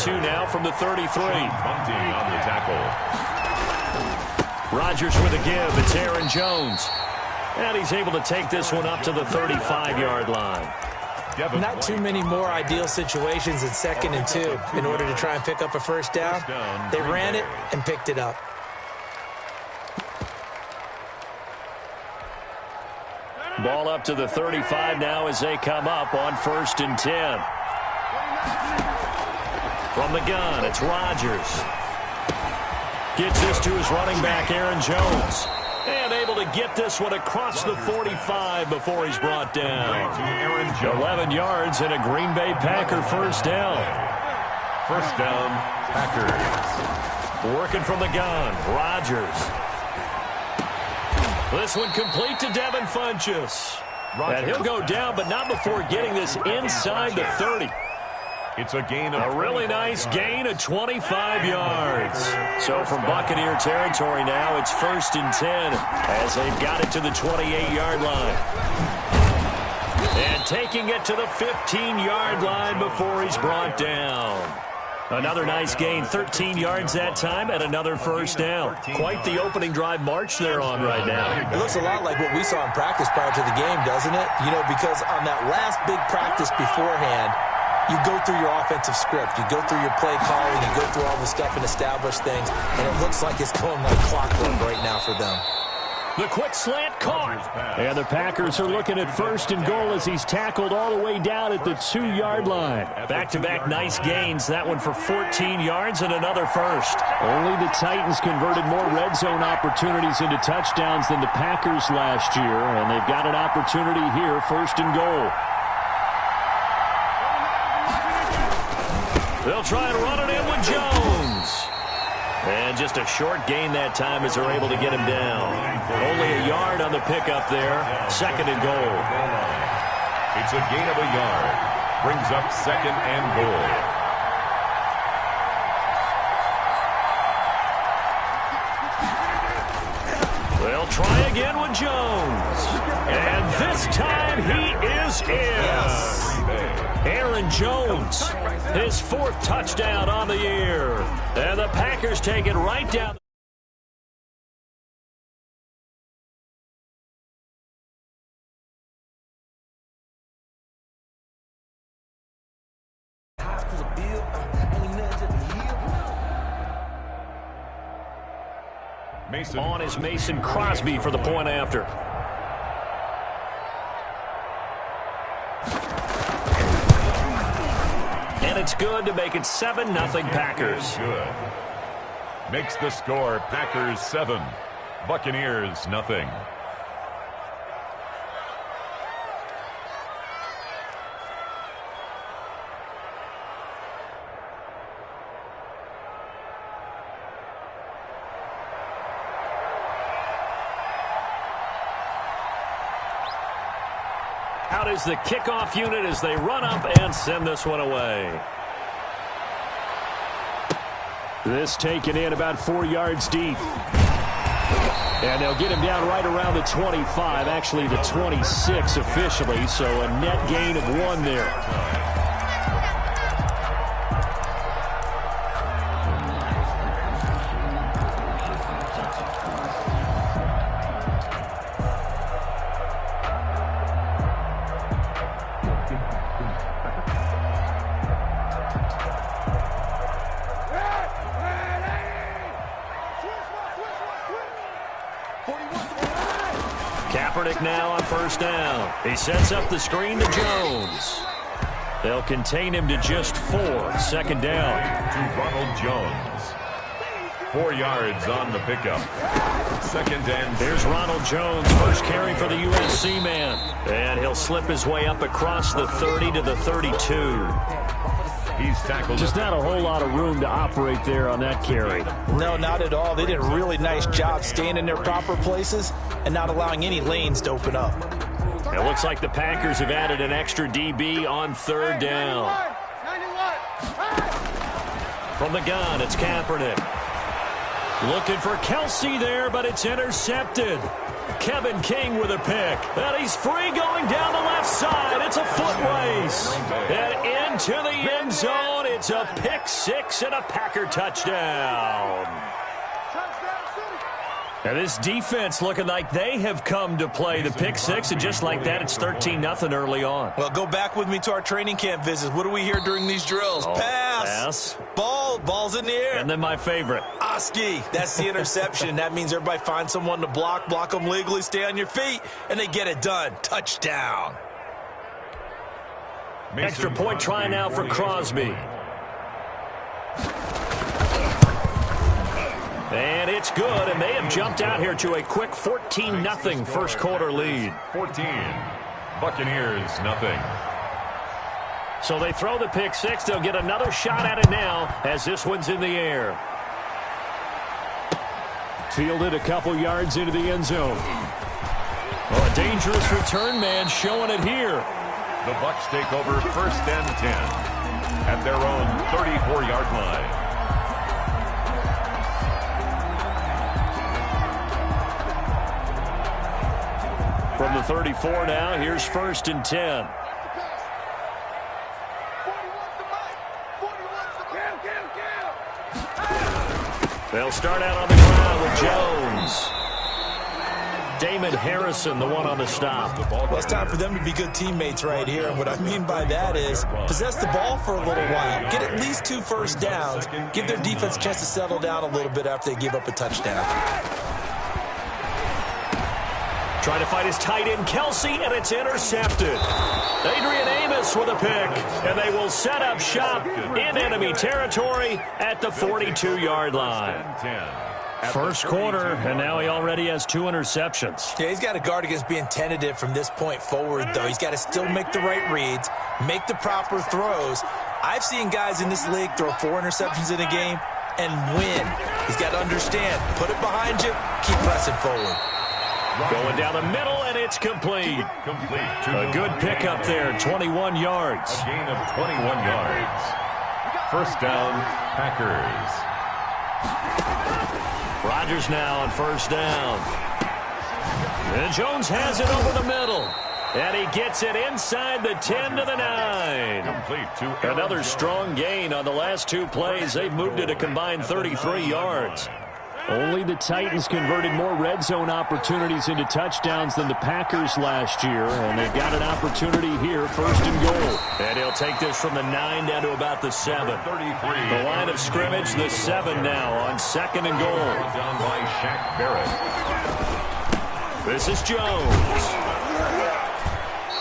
2 now from the 33. Bunting on the tackle. Rodgers with a give. It's Aaron Jones. And he's able to take this one up to the 35-yard line. Not too many more ideal situations in 2nd and 2 in order to try and pick up a first down. They ran it and picked it up. Ball up to the 35 now as they come up on 1st and 10. From the gun, it's Rodgers. Gets this to his running back, Aaron Jones. And able to get this one across the 45 before he's brought down. 11 yards and a Green Bay Packer first down. First down, Packers. Working from the gun, Rodgers. This one complete to Devin Funchess. And he'll go down, but not before getting this inside the 30. It's a gain of a really nice gain of 25 yards. So from Buccaneer territory now, it's 1st and 10 as they've got it to the 28-yard line. And taking it to the 15-yard line before he's brought down. Another nice gain, 13 yards that time, and another first down. Quite the opening drive march they're on right now. It looks a lot like what we saw in practice prior to the game, doesn't it? You know, because on that last big practice beforehand, you go through your offensive script. You go through your play calling. You go through all the stuff and establish things. And it looks like it's going like clockwork right now for them. The quick slant caught. And the Packers are looking at 1st and goal as he's tackled all the way down at the 2-yard line. Back-to-back nice gains. That one for 14 yards and another first. Only the Titans converted more red zone opportunities into touchdowns than the Packers last year. And they've got an opportunity here, 1st and goal. They'll try and run it in with Jones. And just a short gain that time as they're able to get him down. Only a yard on the pickup there. 2nd and goal. It's a gain of a yard. Brings up 2nd and goal. They'll try again with Jones. And this time he is in. Yes. Aaron Jones, his 4th touchdown on the year. And the Packers take it right down. Mason. On is Mason Crosby for the point after. And it's good to make it 7-0 Packers. Good. Makes the score Packers 7, Buccaneers nothing. Out is the kickoff unit as they run up and send this one away. This taken in about 4 yards deep. And they'll get him down right around the 25, actually the 26 officially, so a net gain of 1 there. Kaepernick now on 1st down. He sets up the screen to Jones. They'll contain him to just 4. 2nd down. To Ronald Jones. 4 yards on the pickup. 2nd and... Here's Ronald Jones, first carry for the USC man. And he'll slip his way up across the 30 to the 32. He's tackled. Just not a whole lot of room to operate there on that carry. No, not at all. They did a really nice job staying in their proper places and not allowing any lanes to open up. It looks like the Packers have added an extra DB on 3rd down. From the gun, it's Kaepernick. Looking for Kelsey there, but it's intercepted. Kevin King with a pick. And he's free going down the left side. It's a foot race. And into the end zone, It's a pick six and a Packer touchdown. And this defense looking like they have come to play the pick six, and just like that, it's 13-0 early on. Well, go back with me to our training camp visits. What do we hear during these drills? Pass. Ball's in the air. And then my favorite. Oski. That's the interception. That means everybody finds someone to block them legally, stay on your feet, and they get it done. Touchdown. Extra point try now for Crosby. And it's good, and they have jumped out here to a quick 14-0 first quarter lead. 14. Buccaneers, nothing. So they throw the pick six. They'll get another shot at it now as this one's in the air. Fielded a couple yards into the end zone. Oh, a dangerous return man showing it here. The Bucs take over first and 10 at their own 34-yard line. From the 34 now, here's first and 10. They'll start out on the ground with Jones. Damon Harrison, the one on the stop. Well, it's time for them to be good teammates right here. And what I mean by that is possess the ball for a little while. Get at least 2 first downs. Give their defense a chance to settle down a little bit after they give up a touchdown. Trying to fight his tight end, Kelsey, and it's intercepted. Adrian Amos with a pick, and they will set up shop in enemy territory at the 42-yard line. First quarter, and now he already has 2 interceptions. Yeah, he's got to guard against being tentative from this point forward, though. He's got to still make the right reads, make the proper throws. I've seen guys in this league throw 4 interceptions in a game and win. He's got to understand, put it behind you, keep pressing forward. Going down the middle, and it's complete. A good pickup there, 21 yards. A gain of 21 yards. First down, Packers. Rodgers now on first down. And Jones has it over the middle. And he gets it inside the 10 to the 9. Complete to Another strong gain on the last 2 plays. They've moved it a combined 33 yards. Only the Titans converted more red zone opportunities into touchdowns than the Packers last year, and they've got an opportunity here, first and goal. And he'll take this from the 9 down to about the 7. 33. The line of scrimmage, the 7 now on second and goal. Down by Shaq Barrett. This is Jones.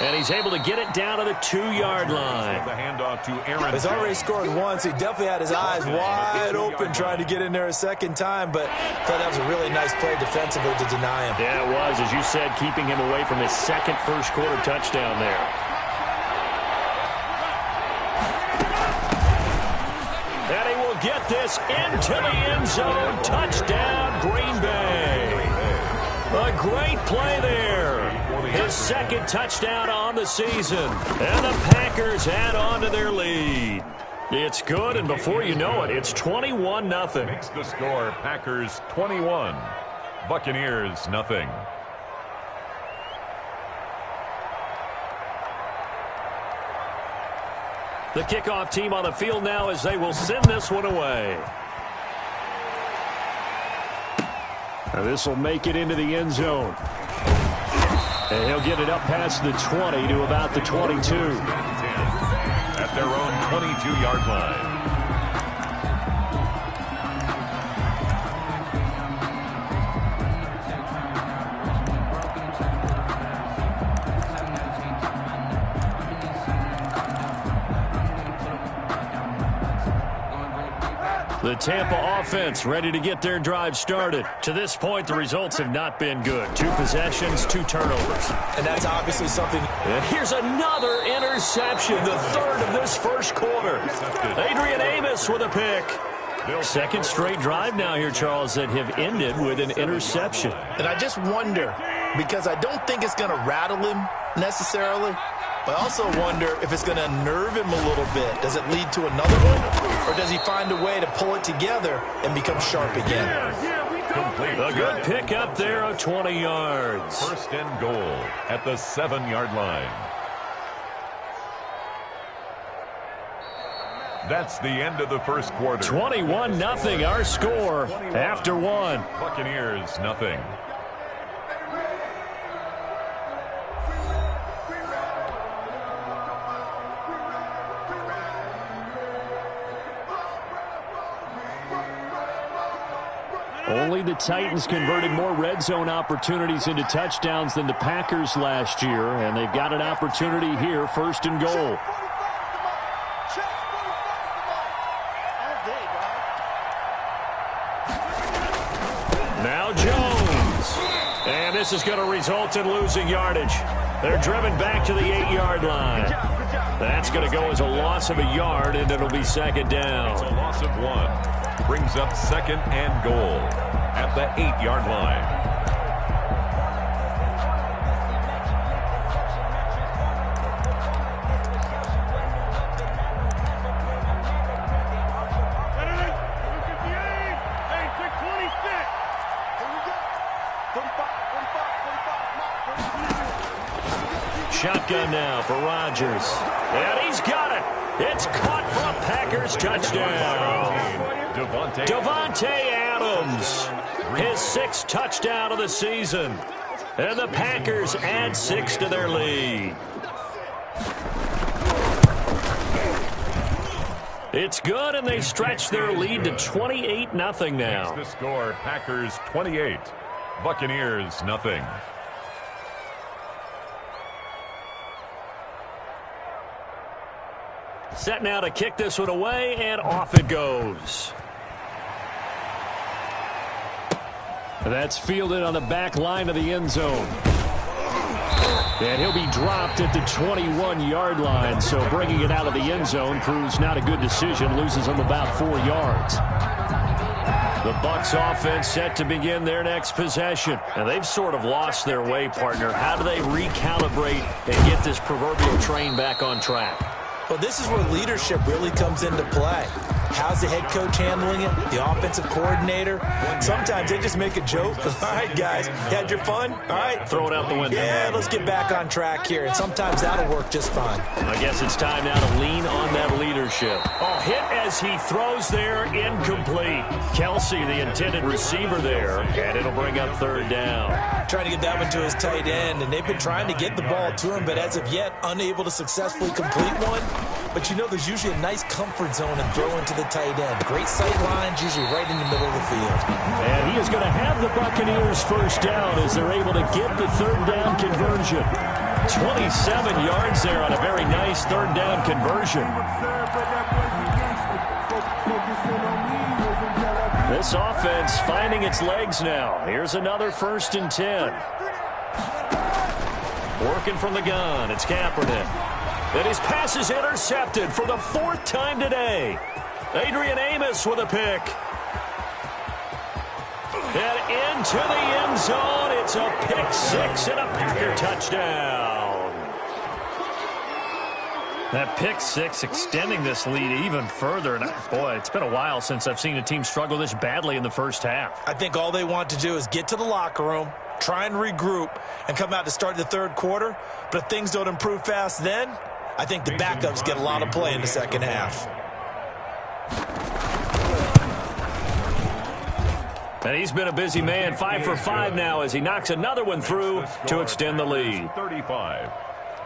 And he's able to get it down to the 2-yard line. The handoff to Aaron. He's already scored once. He definitely had his eyes wide open trying to get in there a second time, but I thought that was a really nice play defensively to deny him. Yeah, it was. As you said, keeping him away from his second first quarter touchdown there. And he will get this into the end zone. Touchdown, Green Bay. A great play there. His second touchdown on the season. And the Packers add on to their lead. It's good, and before you know it, it's 21-0. Makes the score Packers 21, Buccaneers nothing. The kickoff team on the field now as they will send this one away. Now this will make it into the end zone. And he'll get it up past the 20 to about the 22. At their own 22-yard line. The Tampa offense ready to get their drive started. To this point, the results have not been good. 2 possessions, 2 turnovers. And that's obviously something. And here's another interception, the 3rd of this first quarter. Adrian Amos with a pick. Second straight drive now here, Charles, that have ended with an interception. And I just wonder, because I don't think it's going to rattle him necessarily, but I also wonder if it's going to nerve him a little bit. Does it lead to another one, or does he find a way to pull it together and become sharp again? A good pick up there of 20 yards. First and goal at the 7-yard line. That's the end of the first quarter. 21-0 our score after one. Buccaneers, nothing. Only the Titans converted more red zone opportunities into touchdowns than the Packers last year, and they've got an opportunity here, first and goal. Now Jones. And this is going to result in losing yardage. They're driven back to the 8-yard line. That's going to go as a loss of a yard, and it'll be second down. It's a loss of 1. Brings up second and goal at the 8-yard line. Shotgun now for Rodgers. And he's got it. It's caught for a Packers touchdown. Davante Adams, his 6th touchdown of the season. And the Packers add 6 to their lead. It's good, and they stretch their lead to 28-0 now. The score, Packers 28, Buccaneers nothing. Set now to kick this one away, and off it goes. That's fielded on the back line of the end zone. And he'll be dropped at the 21-yard line, so bringing it out of the end zone proves not a good decision, loses him about 4 yards. The Bucs offense set to begin their next possession. And they've sort of lost their way, partner. How do they recalibrate and get this proverbial train back on track? Well, this is where leadership really comes into play. How's the head coach handling it? The offensive coordinator? Sometimes they just make a joke. All right, guys, you had your fun? All right. Throw it out the window. Yeah, let's get back on track here. And sometimes that'll work just fine. I guess it's time now to lean on that leadership. Oh, hit as he throws there, incomplete. Kelsey, the intended receiver there, and it'll bring up third down. Trying to get that one to his tight end, and they've been trying to get the ball to him, but as of yet, unable to successfully complete one. But you know, there's usually a nice comfort zone in throwing to the tight end. Great sight lines, usually right in the middle of the field. And he is going to have the Buccaneers first down as they're able to get the third down conversion. 27 yards there on a very nice third down conversion. This offense finding its legs now. Here's another 1st and 10. Working from the gun, it's Kaepernick. And his pass is intercepted for the 4th time today. Adrian Amos with a pick. And into the end zone. It's a pick 6 and a Packer touchdown. That pick 6 extending this lead even further. And boy, it's been a while since I've seen a team struggle this badly in the first half. I think all they want to do is get to the locker room, try and regroup, and come out to start the third quarter. But if things don't improve fast then, I think the backups get a lot of play in the second half. And he's been a busy man, 5 for 5 now as he knocks another one through to extend the lead. 35,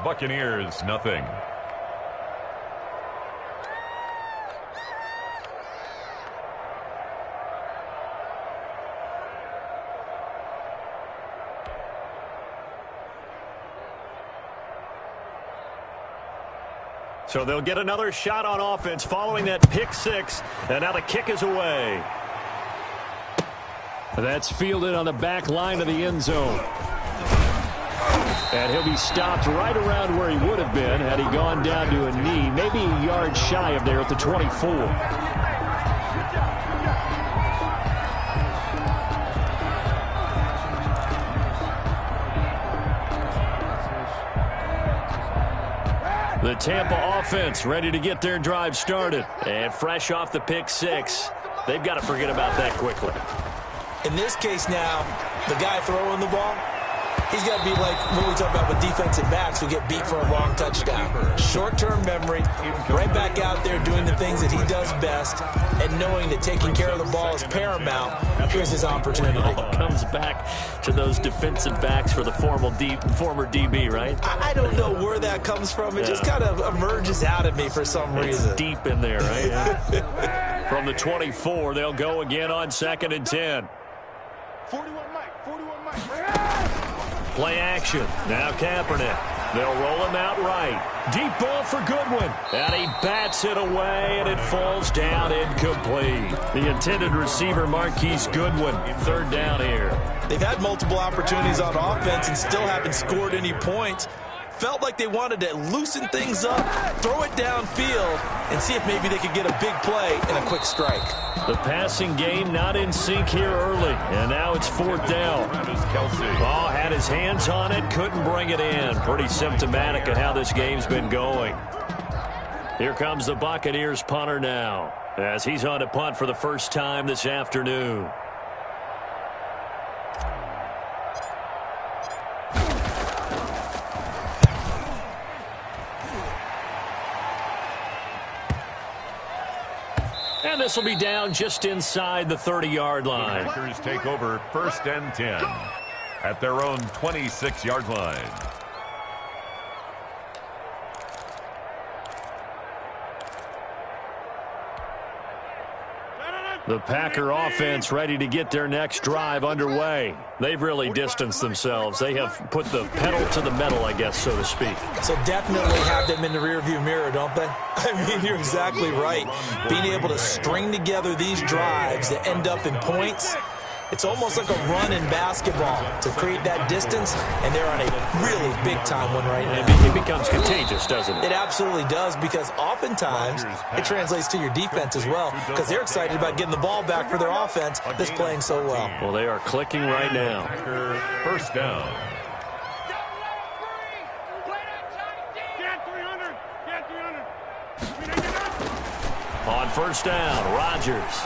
Buccaneers nothing. So they'll get another shot on offense following that pick 6. And now the kick is away. That's fielded on the back line of the end zone. And he'll be stopped right around where he would have been had he gone down to a knee, maybe a yard shy of there at the 24. The Tampa offense ready to get their drive started. And fresh off the pick 6, they've got to forget about that quickly. In this case now, the guy throwing the ball, He's got to be like what we talk about with defensive backs who get beat for a wrong touchdown. Short-term memory, right back out there doing the things that he does best, and knowing that taking care of the ball is paramount. Here's his opportunity. Comes back to those defensive backs for the former DB, right? I don't know where that comes from. It just kind of emerges out of me for some reason. It's deep in there, right? Yeah. From the 24, they'll go again on 2nd and 10. 41 Mike. Play action. Now Kaepernick. They'll roll him out right. Deep ball for Goodwin. And he bats it away, and it falls down incomplete. The intended receiver, Marquise Goodwin. 3rd down here. They've had multiple opportunities on offense and still haven't scored any points. Felt like they wanted to loosen things up, throw it downfield, and see if maybe they could get a big play and a quick strike. The passing game not in sync here early, and now it's 4th down. Ball had his hands on it, couldn't bring it in. Pretty symptomatic of how this game's been going. Here comes the Buccaneers punter now, as he's on to punt for the first time this afternoon. And this will be down just inside the 30-yard line. The Packers take over 1st and 10 at their own 26-yard line. The Packer offense ready to get their next drive underway. They've really distanced themselves. They have put the pedal to the metal, I guess, so to speak. So definitely have them in the rearview mirror, don't they? I mean, you're exactly right. Being able to string together these drives that end up in points, it's almost like a run in basketball to create that distance, and they're on a really big-time one right now. It becomes contagious, doesn't it? It absolutely does, because oftentimes it translates to your defense as well, because they're excited about getting the ball back for their offense that's playing so well. Well, they are clicking right now. 1st down. On 1st down, Rodgers.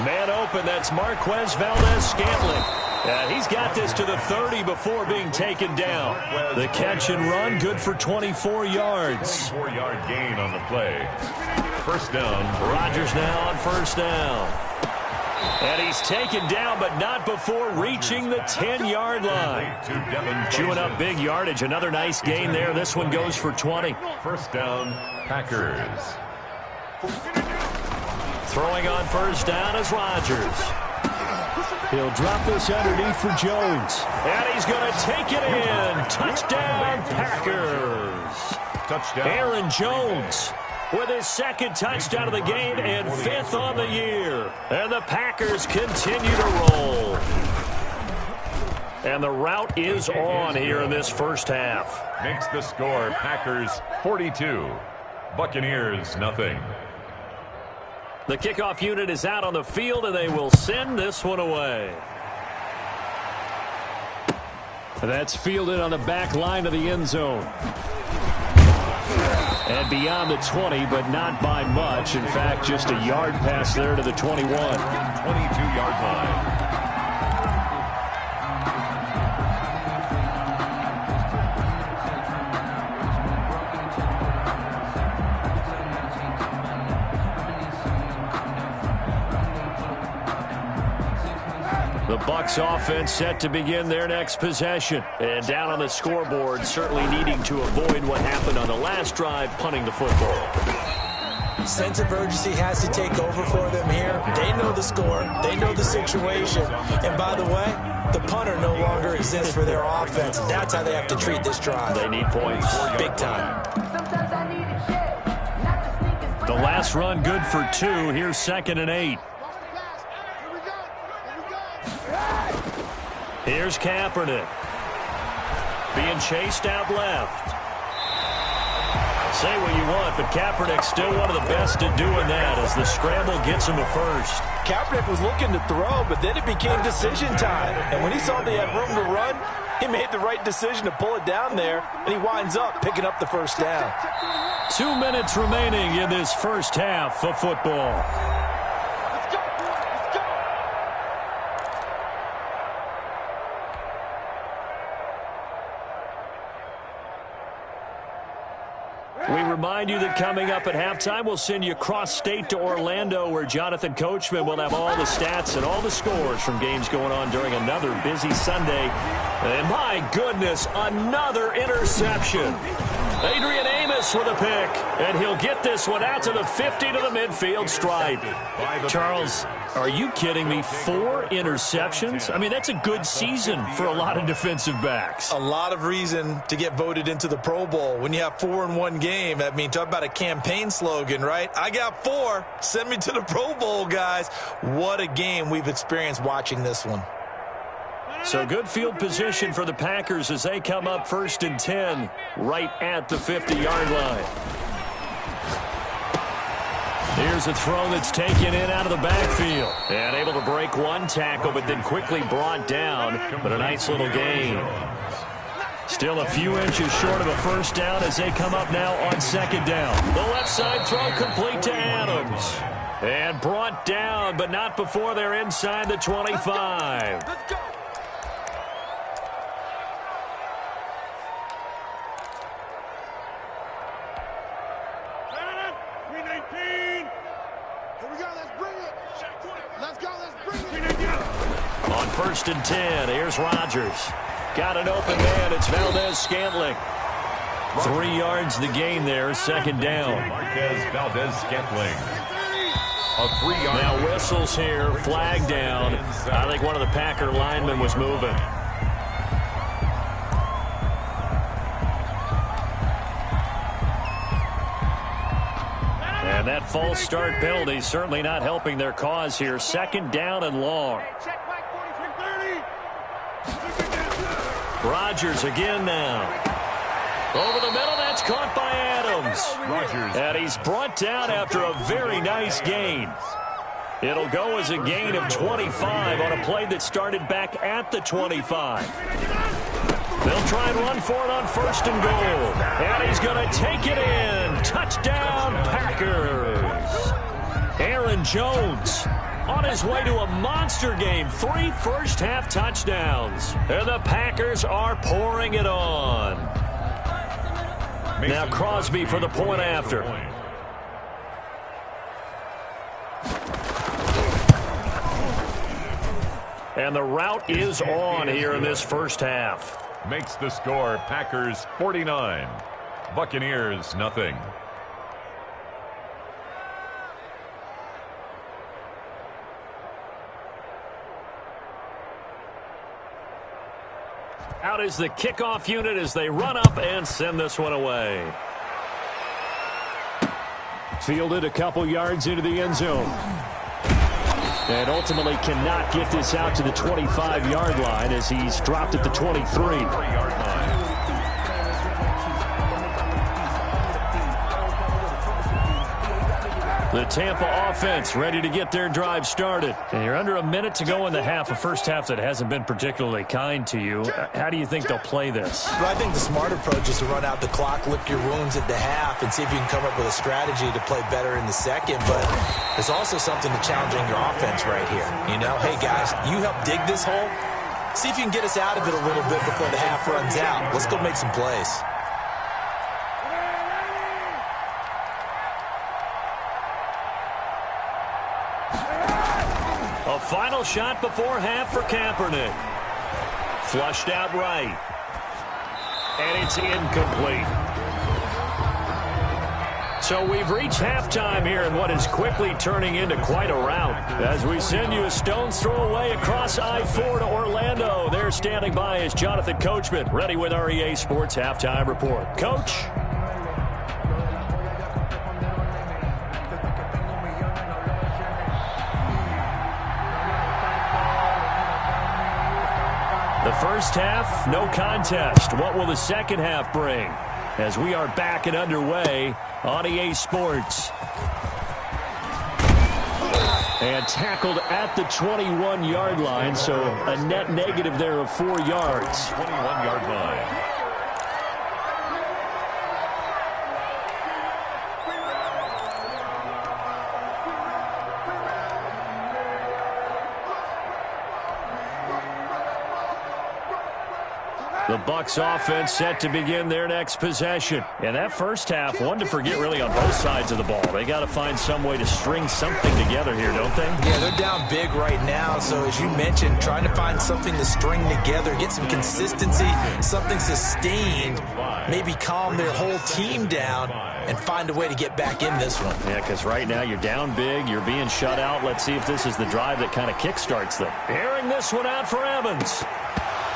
Man open, that's Marquez Valdes-Scantling. And he's got this to the 30 before being taken down. The catch and run, good for 24 yards. 24-yard gain on the play. 1st down. Rodgers now on 1st down. And he's taken down, but not before reaching the 10-yard line. Chewing up big yardage. Another nice gain there. This one goes for 20. 1st down, Packers. Throwing on 1st down is Rodgers. He'll drop this underneath for Jones. And he's going to take it in. Touchdown, Packers. Touchdown. Aaron Jones with his 2nd touchdown of the game and 5th on the year. And the Packers continue to roll. And the route is on here in this first half. Makes the score Packers 42. Buccaneers nothing. The kickoff unit is out on the field, and they will send this one away. That's fielded on the back line of the end zone. And beyond the 20, but not by much. In fact, just a yard pass there to the 21. 22-yard line. The Bucs offense set to begin their next possession. And down on the scoreboard, certainly needing to avoid what happened on the last drive, punting the football. Sense of urgency has to take over for them here. They know the score. They know the situation. And by the way, the punter no longer exists for their offense. That's how they have to treat this drive. They need points. Big time. The last run good for 2. Here's 2nd and 8. Here's Kaepernick. Being chased out left. Say what you want, but Kaepernick's still one of the best at doing that as the scramble gets him to 1st. Kaepernick was looking to throw, but then it became decision time. And when he saw they had room to run, he made the right decision to pull it down there, and he winds up picking up the 1st down. 2 minutes remaining in this first half of football. We remind you that coming up at halftime, we'll send you cross-state to Orlando, where Jonathan Coachman will have all the stats and all the scores from games going on during another busy Sunday. And my goodness, another interception. Adrian Amos with a pick, and he'll get this one out to the 50 to the midfield stripe. Charles, are you kidding me? 4 interceptions? I mean, that's a good season for a lot of defensive backs. A lot of reason to get voted into the Pro Bowl. When you have 4 in one game, I mean, talk about a campaign slogan, right? I got 4. Send me to the Pro Bowl, guys. What a game we've experienced watching this one. So good field position for the Packers as they come up 1st and 10 right at the 50-yard line. Here's a throw that's taken in out of the backfield. And able to break one tackle, but then quickly brought down. But a nice little gain. Still a few inches short of a first down as they come up now on 2nd down. The left side throw complete to Adams. And brought down, but not before they're inside the 25. Let's go. On 1st and 10, here's Rodgers. Got an open man. It's Valdez-Scantling. 3 yards the gain there, 2nd down. Marquez Valdez-Scantling. A 3-yard. Now whistles here, flag down. I think one of the Packer linemen was moving. And that false start penalty certainly not helping their cause here. 2nd down and long. Rodgers again now. Over the middle, that's caught by Adams. Rodgers. And he's brought down after a very nice gain. It'll go as a gain of 25 on a play that started back at the 25. They'll try and run for it on 1st and goal. And he's going to take it in. Touchdown, Packers. Aaron Jones on his way to a monster game. 3 first-half touchdowns. And the Packers are pouring it on. Now Crosby for the point after. And the route is on here in this first half. Makes the score Packers 49. Buccaneers nothing. Out is the kickoff unit as they run up and send this one away. Fielded a couple yards into the end zone. And ultimately cannot get this out to the 25-yard line as he's dropped at the 23. 3-yard line. The Tampa offense ready to get their drive started. And you're under a minute to go in the half, a first half that hasn't been particularly kind to you. How do you think they'll play this? Well, I think the smart approach is to run out the clock, lick your wounds at the half, and see if you can come up with a strategy to play better in the second. But there's also something to challenging your offense right here. You know, hey, guys, you help dig this hole. See if you can get us out of it a little bit before the half runs out. Let's go make some plays. A final shot before half for Kaepernick. Flushed out right. And it's incomplete. So we've reached halftime here in what is quickly turning into quite a rout. As we send you a stone's throw away across I-4 to Orlando. There standing by is Jonathan Coachman, ready with our EA Sports Halftime Report. Coach? The first half, no contest. What will the second half bring? As we are back and underway on EA Sports. And tackled at the 21-yard line, so a net negative there of 4 yards. 21-yard line. The Bucs offense set to begin their next possession. And that first half, one to forget really on both sides of the ball. They got to find some way to string something together here, don't they? Yeah, they're down big right now. So as you mentioned, trying to find something to string together, get some consistency, something sustained, maybe calm their whole team down and find a way to get back in this one. Yeah, because right now you're down big, you're being shut out. Let's see if this is the drive that kind of kickstarts them. Airing this one out for Evans.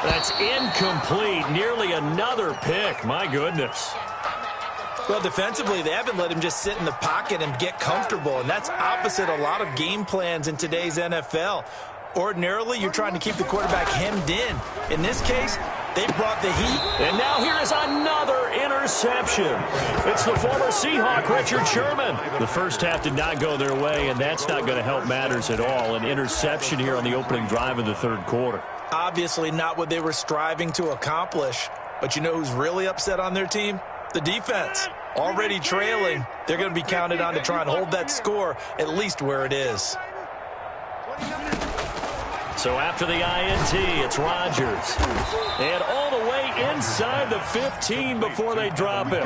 That's incomplete. Nearly another pick. My goodness. Well, defensively, they haven't let him just sit in the pocket and get comfortable, and that's opposite a lot of game plans in today's NFL. Ordinarily, you're trying to keep the quarterback hemmed in. In this case, they brought the heat. And now here is another interception. It's the former Seahawk, Richard Sherman. The first half did not go their way, and that's not going to help matters at all. An interception here on the opening drive of the third quarter. Obviously not what they were striving to accomplish. But you know who's really upset on their team? The defense. Already trailing. They're going to be counted on to try and hold that score at least where it is. So after the INT, it's Rodgers. And all the way inside the 15 before they drop him.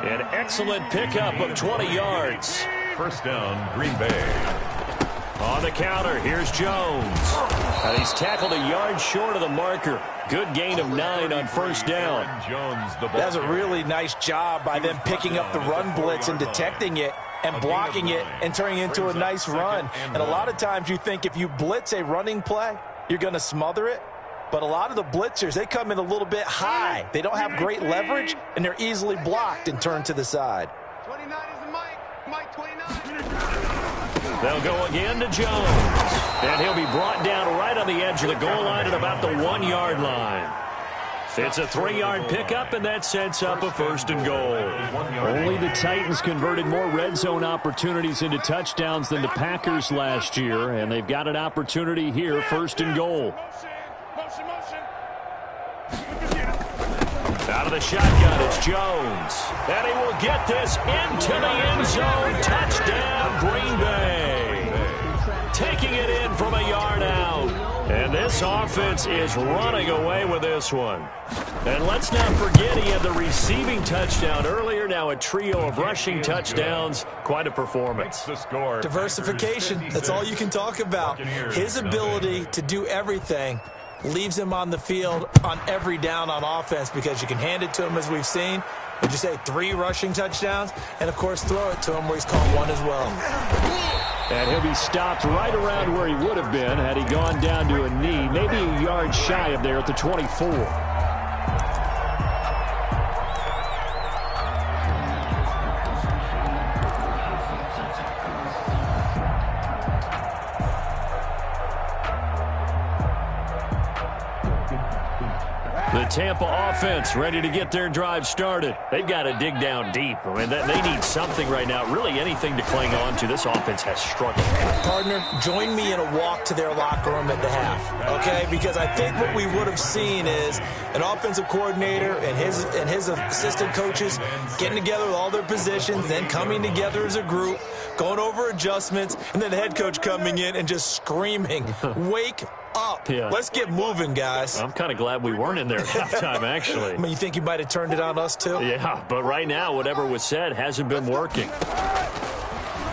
An excellent pickup of 20 yards. First down, Green Bay. On the counter, here's Jones. And he's tackled a yard short of the marker. Good gain of 9 on first down. That's a really nice job by them picking up the run blitz and detecting it and blocking it and turning it into a nice run. And a lot of times you think if you blitz a running play, you're going to smother it. But a lot of the blitzers, they come in a little bit high. They don't have great leverage, and they're easily blocked and turned to the side. 29 is the Mike 29. They'll go again to Jones. And he'll be brought down right on the edge of the goal line at about the 1-yard line. It's a 3-yard pickup, and that sets up a first and goal. Only the Titans converted more red zone opportunities into touchdowns than the Packers last year, and they've got an opportunity here, first and goal. Out of the shotgun, it's Jones. And he will get this into the end zone. Touchdown, Green Bay. Taking it in from a yard out. And this offense is running away with this one. And let's not forget he had the receiving touchdown earlier. Now a trio of rushing touchdowns. Quite a performance. Diversification, that's all you can talk about. His ability to do everything leaves him on the field on every down on offense because you can hand it to him as we've seen. Would you say 3 rushing touchdowns? And, of course, throw it to him where he's caught 1 as well. And he'll be stopped right around where he would have been had he gone down to a knee, maybe a yard shy of there at the 24. The Tampa offense ready to get their drive started. They've got to dig down deep. I mean, they need something right now, really anything to cling on to. This offense has struggled. Partner, join me in a walk to their locker room at the half, okay? Because I think what we would have seen is an offensive coordinator and his assistant coaches getting together with all their positions, then coming together as a group, going over adjustments, and then the head coach coming in and just screaming, wake up. Yeah. Let's get moving, guys. I'm kind of glad we weren't in there at halftime, actually. I mean, you think you might have turned it on us, too? Yeah, but right now, whatever was said hasn't been working.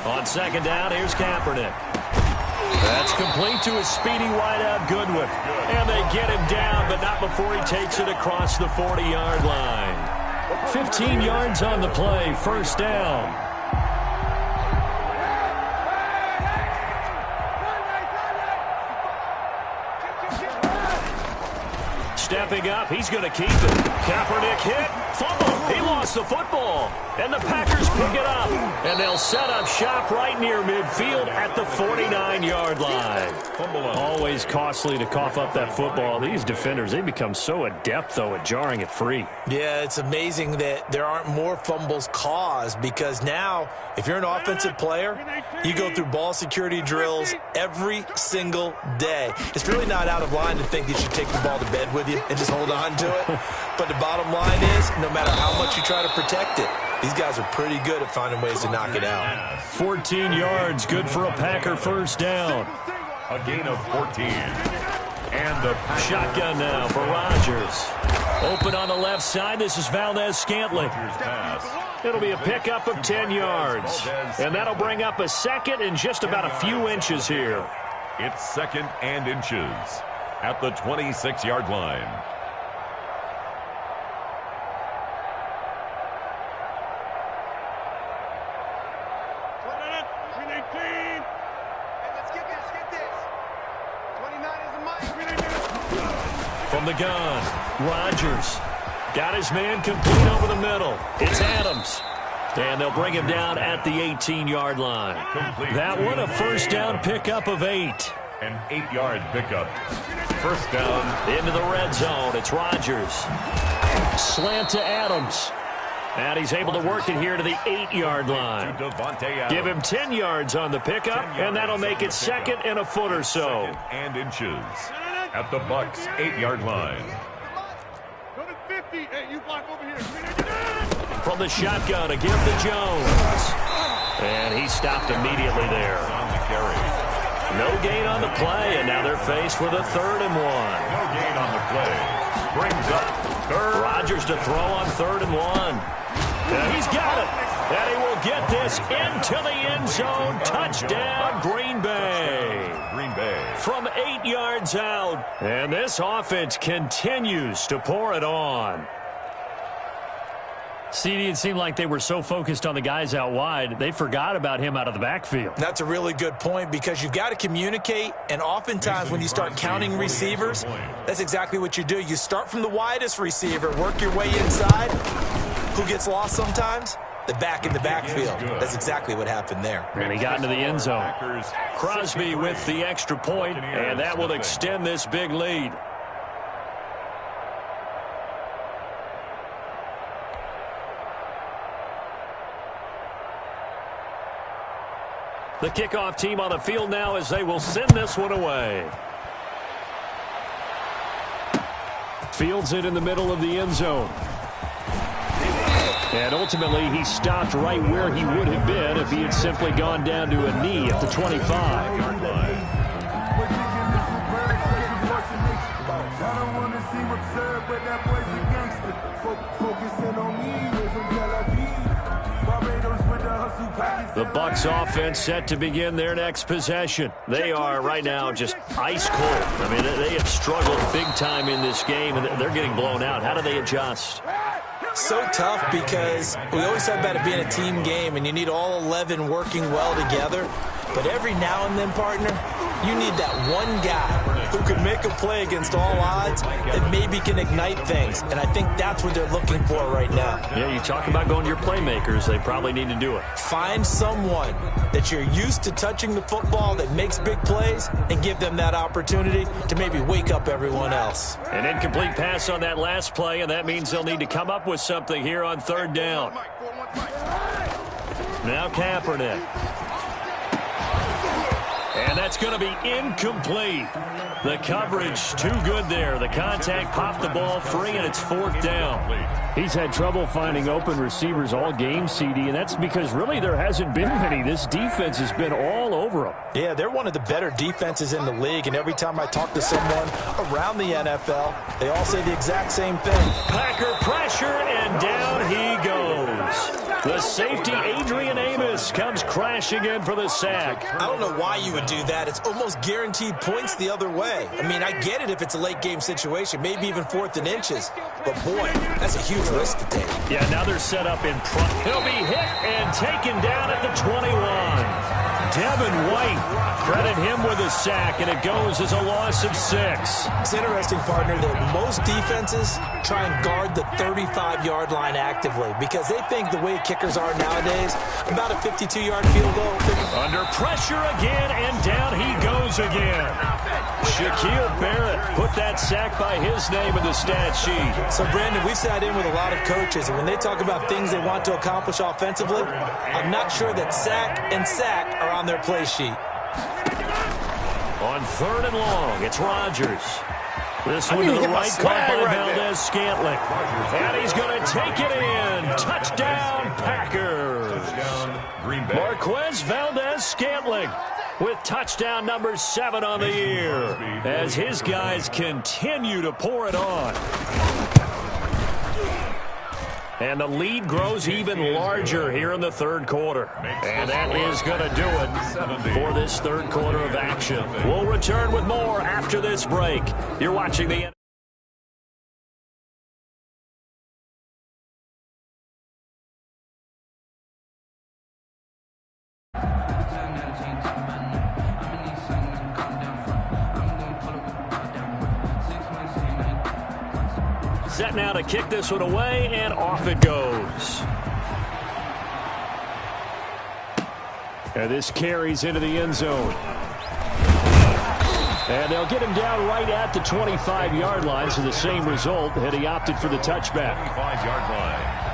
On second down, here's Kaepernick. That's complete to a speedy wideout Goodwin. And they get him down, but not before he takes it across the 40-yard line. 15 yards on the play, first down. Stepping up, he's going to keep it. Kaepernick hit, fumble. He lost the football. And the Packers pick it up. And they'll set up shop right near midfield at the 49-yard line. Always costly to cough up that football. These defenders, they become so adept, though, at jarring it free. Yeah, it's amazing that there aren't more fumbles caused because now, if you're an offensive player, you go through ball security drills every single day. It's really not out of line to think that you should take the ball to bed with you and just hold on to it. But the bottom line is, no matter how much you try to protect it, these guys are pretty good at finding ways to knock it out. 14 yards, good for a Packer first down. A gain of 14. And the shotgun now for Rodgers. Open on the left side. This is Valdez-Scantling. It'll be a pickup of 10 yards. And that'll bring up a second and just about a few inches here. It's second and inches at the 26-yard line. From the gun, Rodgers got his man complete over the middle. It's Adams. And they'll bring him down at the 18-yard line. That one, a first down pickup of 8. An 8-yard pickup. First down. Into the red zone. It's Rodgers. Slant to Adams. And he's able to work it here to the 8-yard line. Give him 10 yards on the pickup, and that'll make it second and a foot or so. Second and inches at the Bucs 8-yard line. Go to 50. Hey, you block over here. From the shotgun, a give to Jones. And he stopped immediately there. On the carry. No gain on the play, and now they're faced with a 3rd and 1. No gain on the play. Brings up third. Rodgers to throw on 3rd and 1. And he's got it. And he will get this into the end zone. Touchdown, Green Bay. Green Bay. From 8 yards out. And this offense continues to pour it on. CD, it seemed like they were so focused on the guys out wide, they forgot about him out of the backfield. That's a really good point because you've got to communicate, and oftentimes when you start counting receivers, that's exactly what you do. You start from the widest receiver, work your way inside. Who gets lost sometimes? The back in the backfield. That's exactly what happened there. And he got into the end zone. Crosby with the extra point, and that will extend this big lead. The kickoff team on the field now as they will send this one away. Fields it in the middle of the end zone. And ultimately, he stopped right where he would have been if he had simply gone down to a knee at the 25. The Bucs offense set to begin their next possession. They are right now just ice cold. I mean, they have struggled big time in this game, and they're getting blown out. How do they adjust? So tough because we always talk about it being a team game, and you need all 11 working well together. But every now and then, partner, you need that one guy who can make a play against all odds that maybe can ignite things. And I think that's what they're looking for right now. Yeah, you talk about going to your playmakers. They probably need to do it. Find someone that you're used to touching the football that makes big plays and give them that opportunity to maybe wake up everyone else. An incomplete pass on that last play, and that means they'll need to come up with something here on 3rd down. Now Kaepernick. And that's going to be incomplete. The coverage too good there. The contact popped the ball free, and it's 4th down. He's had trouble finding open receivers all game, CD, and that's because really there hasn't been many. This defense has been all over them. Yeah, they're one of the better defenses in the league, and every time I talk to someone around the NFL, they all say the exact same thing. Packer pressure, and down he goes. The safety, Adrian Amos, comes crashing in for the sack. I don't know why you would do that. It's almost guaranteed points the other way. I mean, I get it if it's a late-game situation, maybe even 4th and inches. But, boy, that's a huge risk to take. Yeah, now they're set up in front. He'll be hit and taken down at the 21. Devin White, credit him with a sack, and it goes as a loss of 6. It's interesting, partner, that most defenses try and guard the 35-yard line actively because they think the way kickers are nowadays, about a 52-yard field goal. Under pressure again, and down he goes again. Shaquille Barrett put that sack by his name in the stat sheet. So, Brandon, we've sat in with a lot of coaches, and when they talk about things they want to accomplish offensively, I'm not sure that sack and sack are on their play sheet. On 3rd and long, it's Rodgers. This one to the right, caught by Valdez-Scantling. And he's going to take it in. Touchdown, Packers. Touchdown, Green Bay. Marquez Valdez-Scantling with touchdown number 7 on the year as his guys continue to pour it on. And the lead grows even larger here in the third quarter. And that is going to do it for this third quarter of action. We'll return with more after this break. You're watching the set now to kick this one away, and off it goes. And this carries into the end zone. And they'll get him down right at the 25-yard line, so the same result had he opted for the touchback. 25-yard line.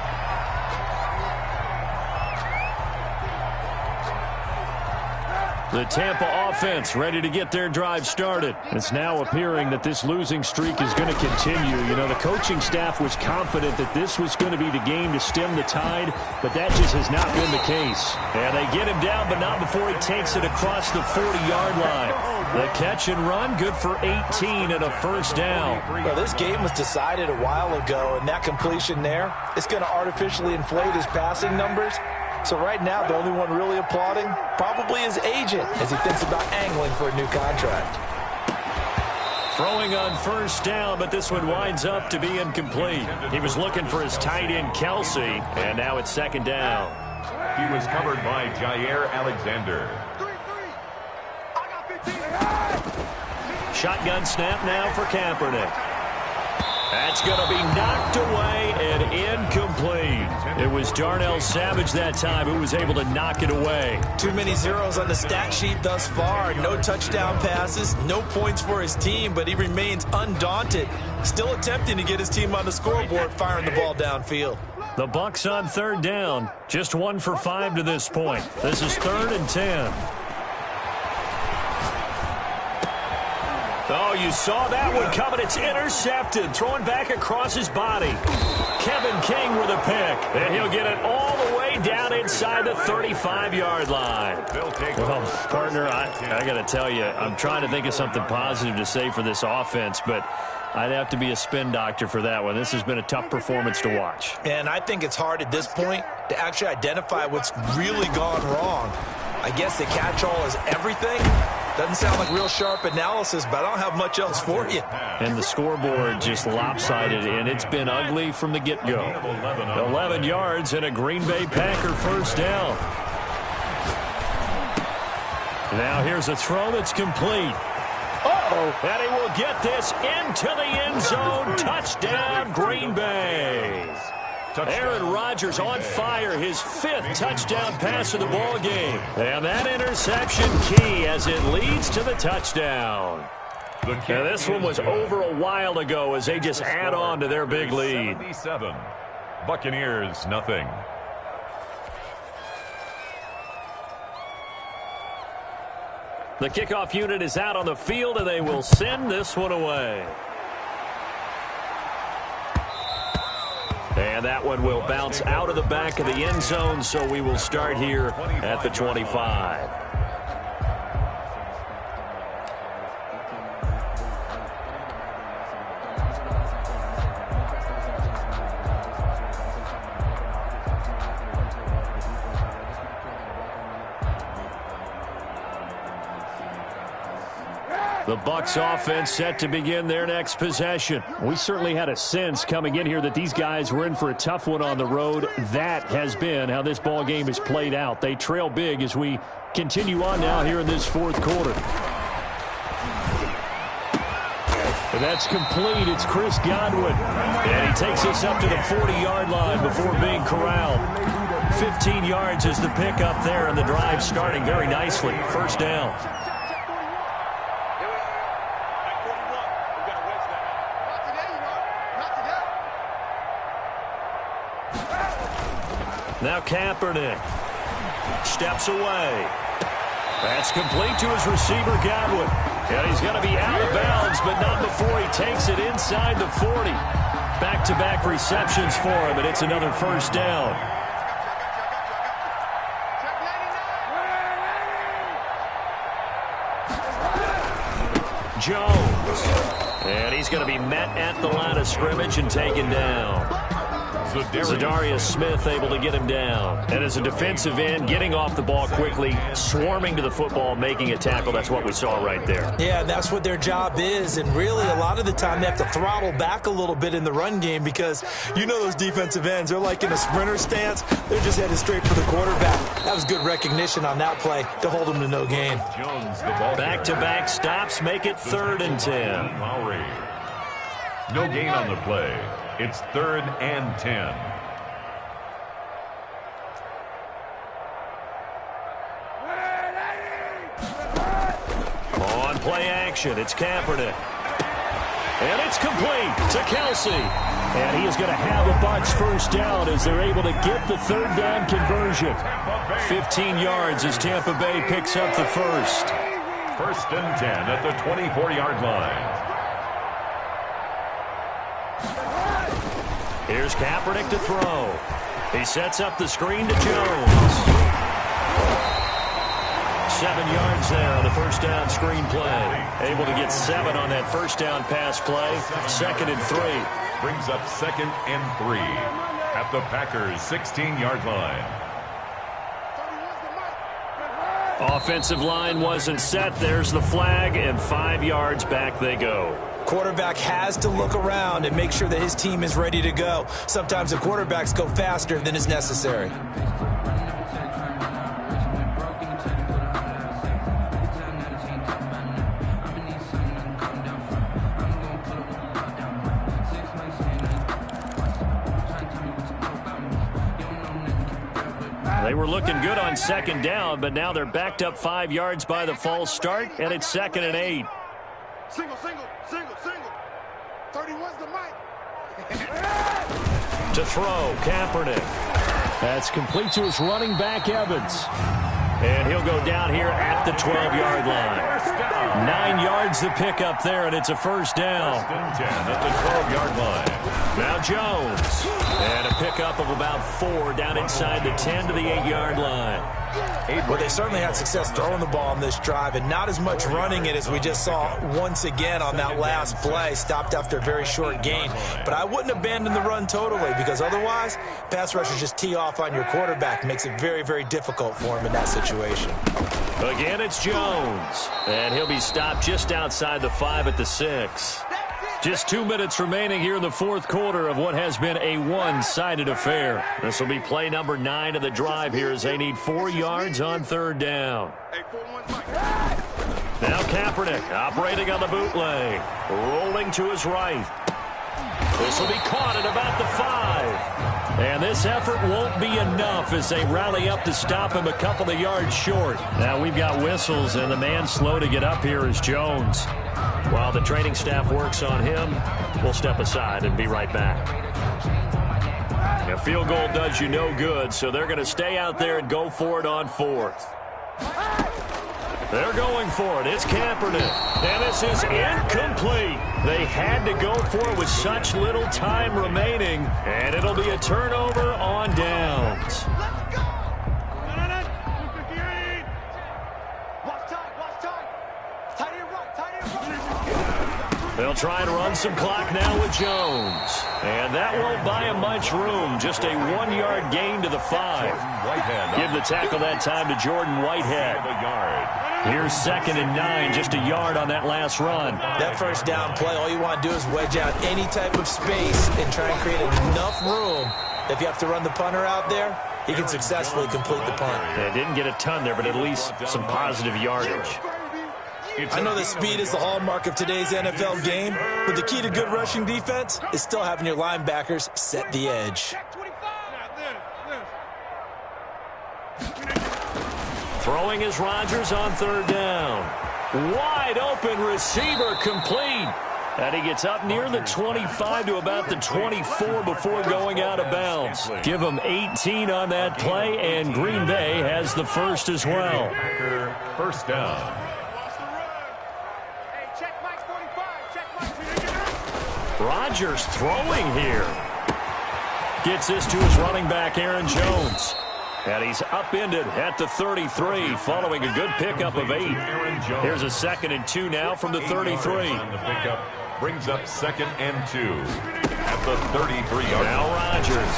The Tampa offense ready to get their drive started. It's now appearing that this losing streak is going to continue. You know, the coaching staff was confident that this was going to be the game to stem the tide, but that just has not been the case. And they get him down, but not before he takes it across the 40-yard line. The catch and run, good for 18 and a first down. Well, this game was decided a while ago, and that completion there is going to artificially inflate his passing numbers. So right now, the only one really applauding probably his agent as he thinks about angling for a new contract. Throwing on first down, but this one winds up to be incomplete. He was looking for his tight end, Kelsey, and now it's second down. He was covered by Jair Alexander. Shotgun snap now for Kaepernick. That's going to be knocked away and incomplete. It was Darnell Savage that time who was able to knock it away. Too many zeros on the stat sheet thus far. No touchdown passes, no points for his team, but he remains undaunted. Still attempting to get his team on the scoreboard, firing the ball downfield. The Bucs on third down. Just 1 for 5 to this point. This is 3rd and 10. Oh, you saw that one coming. It's intercepted. Thrown back across his body. Kevin King with a pick. And he'll get it all the way down inside the 35-yard line. Well, partner, I got to tell you, I'm trying to think of something positive to say for this offense, but I'd have to be a spin doctor for that one. This has been a tough performance to watch. And I think it's hard at this point to actually identify what's really gone wrong. I guess the catch-all is everything. Doesn't sound like real sharp analysis, but I don't have much else for you. And the scoreboard just lopsided, and it's been ugly from the get-go. 11 yards and a Green Bay Packer first down. Now here's a throw that's complete. And he will get this into the end zone. Touchdown, Green Bay. Aaron Rodgers on fire, his 5th touchdown pass of the ball game. And that interception key as it leads to the touchdown. Now this one was over a while ago as they just add on to their big lead. 77. Buccaneers, nothing. The kickoff unit is out on the field, and they will send this one away. And that one will bounce out of the back of the end zone, so we will start here at the 25. The Bucs offense set to begin their next possession. We certainly had a sense coming in here that these guys were in for a tough one on the road. That has been how this ball game has played out. They trail big as we continue on now here in this 4th quarter. And that's complete. It's Chris Godwin. And he takes us up to the 40-yard line before being corralled. 15 yards is the pickup there, and the drive starting very nicely. First down. Now Kaepernick steps away. That's complete to his receiver, Godwin. And he's going to be out of bounds, but not before he takes it inside the 40. Back-to-back receptions for him, and it's another first down. Jones. And he's going to be met at the line of scrimmage and taken down. Zadarius Smith able to get him down. And as a defensive end, getting off the ball quickly, swarming to the football, making a tackle. That's what we saw right there. Yeah, that's what their job is. And really, a lot of the time, they have to throttle back a little bit in the run game because you know those defensive ends, they're like in a sprinter stance. They're just headed straight for the quarterback. That was good recognition on that play to hold them to no gain. Back-to-back stops make it 3rd and 10. No gain on the play. It's 3rd and 10. On play action, it's Kaepernick. And it's complete to Kelsey. And he is going to have a Bucs first down as they're able to get the 3rd down conversion. 15 yards as Tampa Bay picks up the first. 1st and 10 at the 24-yard line. Here's Kaepernick to throw. He sets up the screen to Jones. 7 yards there on the first down screen play. Able to get 7 on that first down pass play. 2nd and 3. Brings up 2nd and 3 at the Packers' 16-yard line. Offensive line wasn't set. There's the flag, and 5 yards back they go. Quarterback has to look around and make sure that his team is ready to go. Sometimes the quarterbacks go faster than is necessary. They were looking good on 2nd down, but now they're backed up 5 yards by the false start, and it's 2nd and 8. Single. 31's the mic. To throw, Kaepernick. That's complete to his running back, Evans. And he'll go down here at the 12-yard line. 9 yards to pick up there, and it's a first down. 1st and 10 at the 12-yard line. Now Jones. And a pickup of about 4 down inside the 10 to the 8-yard line. Well, they certainly had success throwing the ball on this drive and not as much running it as we just saw once again on that last play. Stopped after a very short gain. But I wouldn't abandon the run totally because otherwise, pass rushers just tee off on your quarterback. Makes it very, very difficult for him in that situation. Again, it's Jones. And he'll be stopped just outside the 5 at the 6. Just 2 minutes remaining here in the 4th quarter of what has been a one-sided affair. This will be play number 9 of the drive here as they need 4 yards on 3rd down. Now Kaepernick operating on the bootleg. Rolling to his right. This will be caught at about the 5. And this effort won't be enough as they rally up to stop him a couple of yards short. Now we've got whistles, and the man slow to get up here is Jones. While the training staff works on him, we'll step aside and be right back. A field goal does you no good, so they're going to stay out there and go for it on 4th. They're going for it. It's Kaepernick. And this is incomplete. They had to go for it with such little time remaining, and it'll be a turnover on downs. They'll try and run some clock now with Jones. And that won't buy him much room. Just a 1-yard gain to the 5. Give the tackle that time to Jordan Whitehead. Here's 2nd and 9, just a yard on that last run. That first down play, all you want to do is wedge out any type of space and try and create enough room. If you have to run the punter out there, he can successfully complete the punt. Yeah, didn't get a ton there, but at least some positive yardage. I know that speed is the hallmark of today's NFL game, but the key to good rushing defense is still having your linebackers set the edge. Throwing is Rodgers on 3rd down. Wide open receiver complete. And he gets up near the 25 to about the 24 before going out of bounds. Give him 18 on that play, and Green Bay has the first as well. First down. Rodgers throwing here. Gets this to his running back, Aaron Jones. And he's upended at the 33 following a good pickup of 8. Here's a 2nd and 2 now from the 33. On the pickup Brings up 2nd and 2 at the 33-yard line. Now Rodgers.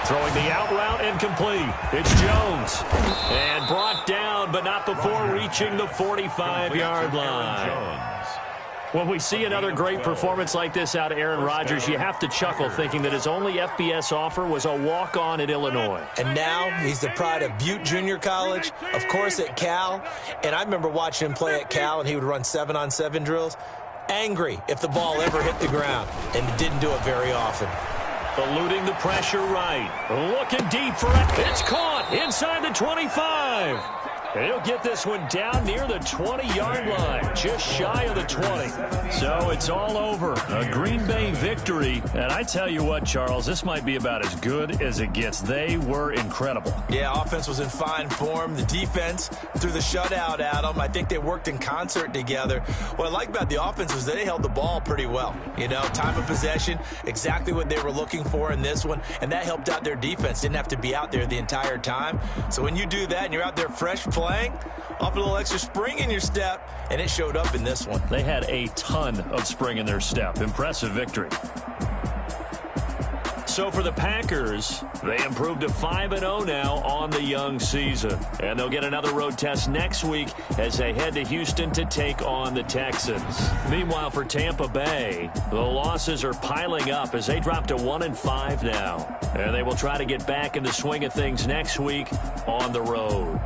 Throwing the out route incomplete. It's Jones. And brought down, but not before reaching the 45-yard line. When we see another great performance like this out of Aaron Rodgers, you have to chuckle thinking that his only FBS offer was a walk-on at Illinois. And now he's the pride of Butte Junior College, of course at Cal. And I remember watching him play at Cal, and he would run 7-on-7 drills. Angry if the ball ever hit the ground, and didn't do it very often. Eluding the pressure right. Looking deep for it. It's caught inside the 25. And he'll get this one down near the 20-yard line, just shy of the 20. So it's all over. A Green Bay victory. And I tell you what, Charles, this might be about as good as it gets. They were incredible. Yeah, offense was in fine form. The defense threw the shutout at them. I think they worked in concert together. What I like about the offense was they held the ball pretty well. You know, time of possession, exactly what they were looking for in this one. And that helped out their defense. Didn't have to be out there the entire time. So when you do that and you're out there fresh playing, off a little extra spring in your step, and it showed up in this one. They had a ton of spring in their step. Impressive victory. So for the Packers, they improved to 5-0 now on the young season. And they'll get another road test next week as they head to Houston to take on the Texans. Meanwhile, for Tampa Bay, the losses are piling up as they drop to 1-5 now. And they will try to get back in the swing of things next week on the road.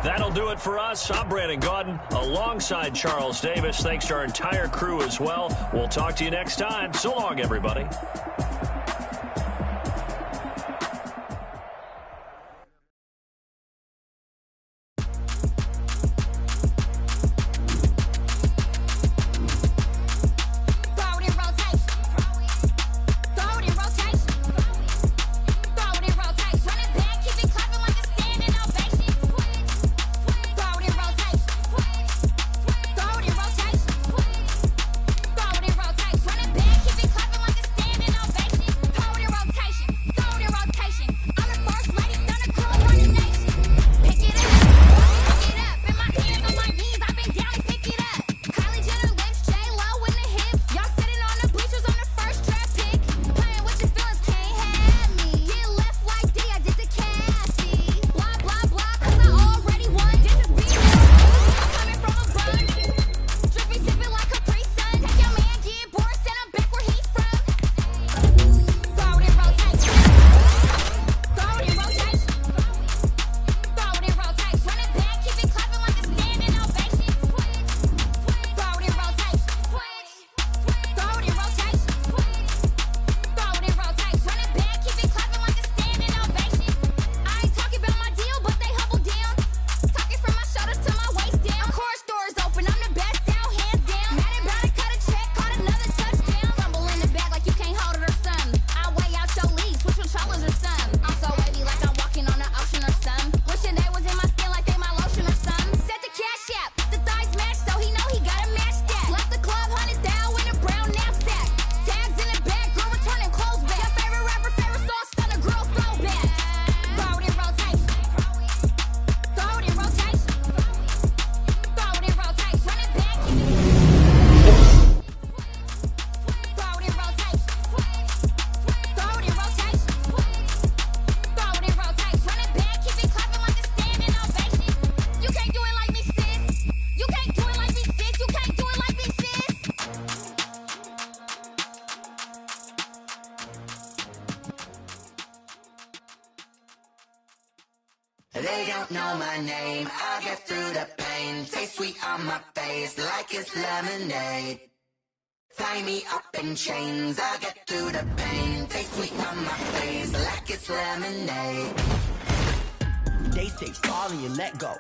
That'll do it for us. I'm Brandon Gaudin alongside Charles Davis. Thanks to our entire crew as well. We'll talk to you next time. So long, everybody. They don't know my name, I get through the pain. Taste sweet on my face like it's lemonade. Tie me up in chains, I get through the pain. Taste sweet on my face like it's lemonade. They say fall and you let go,